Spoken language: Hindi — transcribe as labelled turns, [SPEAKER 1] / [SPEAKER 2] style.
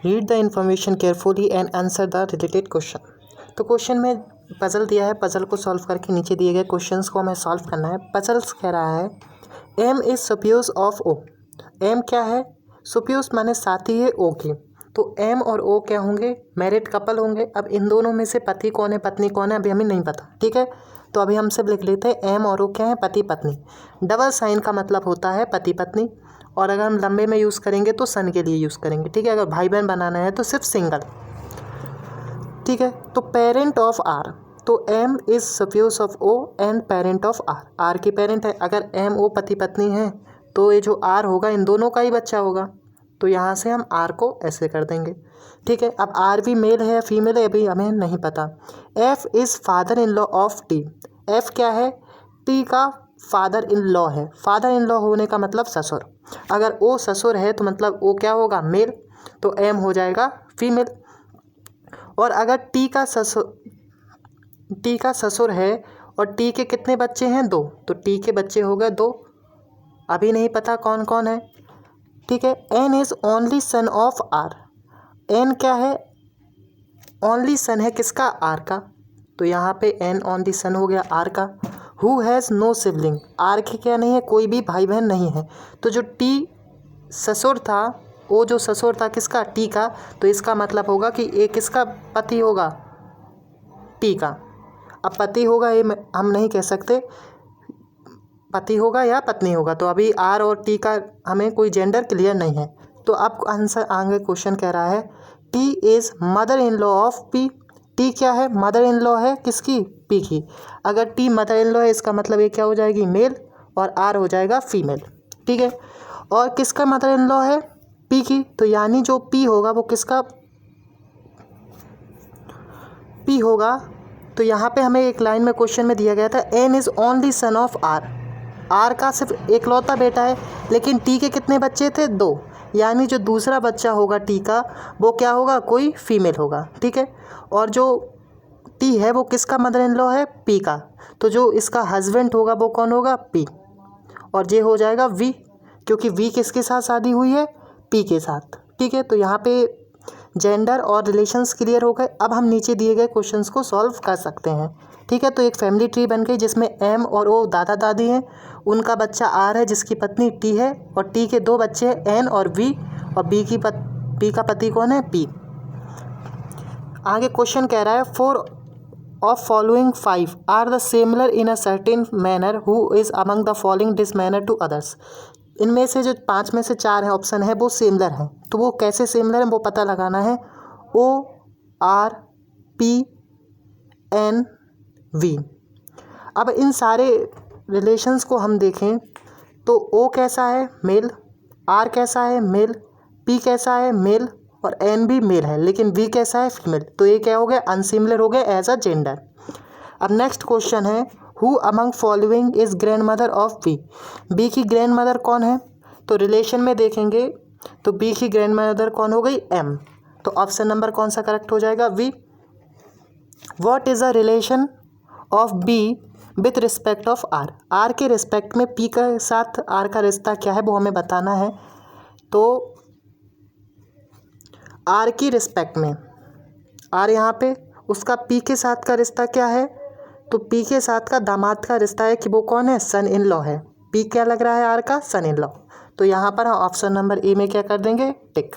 [SPEAKER 1] Read the information carefully and answer the related question. तो क्वेश्चन में पजल दिया है, पजल को सॉल्व करके नीचे दिए गए क्वेश्चंस को हमें सॉल्व करना है। पजल्स कह रहा है M is spouse of O. M क्या है? सप्यूज माने साथी है ओ की। तो एम और ओ क्या होंगे? मैरिड कपल होंगे। अब इन दोनों में से पति कौन है पत्नी कौन है अभी हमें नहीं पता, ठीक है। तो अभी हम सब लिख लेते हैं एम और ओ क्या है? पति पत्नी। डबल साइन का मतलब होता है पति पत्नी, और अगर हम लंबे में यूज़ करेंगे तो सन के लिए यूज़ करेंगे, ठीक है। अगर भाई बहन बनाना है तो सिर्फ सिंगल, ठीक है। तो पेरेंट ऑफ आर, तो M is spouse of O and parent of R. R की पेरेंट है। अगर एम ओ पति पत्नी है तो ये जो आर होगा इन दोनों का ही बच्चा होगा। तो यहाँ से हम आर को ऐसे कर देंगे, ठीक है। अब आर भी मेल है या फीमेल है अभी हमें नहीं पता। F is father in law of T. F क्या है? टी का फादर इन लॉ है। फादर इन लॉ होने का मतलब ससुर। अगर ओ ससुर है तो मतलब ओ क्या होगा? मेल, तो एम हो जाएगा फीमेल। और अगर टी का ससुर है और टी के कितने बच्चे हैं? 2, तो टी के बच्चे हो गए 2। अभी नहीं पता कौन कौन है, ठीक है। N is only son of R. N क्या है? ओनली सन है किसका? आर का। तो यहाँ पे एन ओनली सन हो गया आर का। Who has no sibling. R के क्या नहीं है? कोई भी भाई बहन नहीं है। तो जो टी ससुर था, वो जो ससुर था किसका? टी का। तो इसका मतलब होगा कि ये किसका पति होगा? टी का। अब पति होगा ये हम नहीं कह सकते, पति होगा या पत्नी होगा। तो अभी आर और टी का हमें कोई जेंडर क्लियर नहीं है। तो अब आंसर आगे क्वेश्चन कह रहा है T is mother in law of P. T क्या है? मदर इन लॉ है किसकी? पी की। अगर टी मदर इन लॉ है इसका मतलब ये क्या हो जाएगी? मेल, और आर हो जाएगा फीमेल, ठीक है। और किसका मदर इन लॉ है? पी की। तो यानी जो पी होगा वो किसका पी होगा। तो यहाँ पे हमें एक लाइन में क्वेश्चन में दिया गया था N is only son of R. R का सिर्फ एकलौता बेटा है, लेकिन टी के कितने बच्चे थे? 2। यानी जो दूसरा बच्चा होगा टी का वो क्या होगा? कोई फीमेल होगा, ठीक है। और जो टी है वो किसका मदर इन लॉ है? पी का। तो जो इसका हस्बैंड होगा वो कौन होगा? पी। और ये हो जाएगा वी, क्योंकि वी किसके साथ शादी हुई है? पी के साथ, ठीक है। तो यहाँ पे जेंडर और रिलेशंस क्लियर हो गए। अब हम नीचे दिए गए क्वेश्चंस को सॉल्व कर सकते हैं, ठीक है। तो एक फैमिली ट्री बन गई जिसमें एम और ओ दादा दादी हैं, उनका बच्चा आर है जिसकी पत्नी टी है, और टी के 2 बच्चे हैं एन और वी, और बी का पति कौन है? पी। आगे क्वेश्चन कह रहा है 4 of following 5 are the similar in a certain manner who is among the following this manner to others. इनमें से जो 5 में से 4 है ऑप्शन है वो सिमिलर हैं। तो वो कैसे सिमिलर हैं वो पता लगाना है। O R P N V. अब इन सारे रिलेशंस को हम देखें तो ओ कैसा है? मेल। आर कैसा है? मेल। पी कैसा है? मेल। और एन भी मेल है, लेकिन वी कैसा है? फीमेल। तो ये क्या हो गया? अनसिमिलर हो गया एज अ जेंडर। अब नेक्स्ट क्वेश्चन है who among following is grandmother of B. B की ग्रैंड मदर कौन है? तो रिलेशन में देखेंगे तो बी की ग्रैंड मदर कौन हो गई? एम। तो ऑप्शन नंबर कौन सा करेक्ट हो जाएगा? V. What is a relation of B with respect of R. R के रिस्पेक्ट में पी के साथ आर का रिश्ता क्या है वो हमें बताना है। तो आर की रिस्पेक्ट में आर यहाँ पे उसका पी के साथ का रिश्ता क्या है? तो पी के साथ का दामाद का रिश्ता है कि वो कौन है? सन इन लॉ है। पी क्या लग रहा है? आर का सन इन लॉ। तो यहाँ पर हम ऑप्शन नंबर ए में क्या कर देंगे? टिक।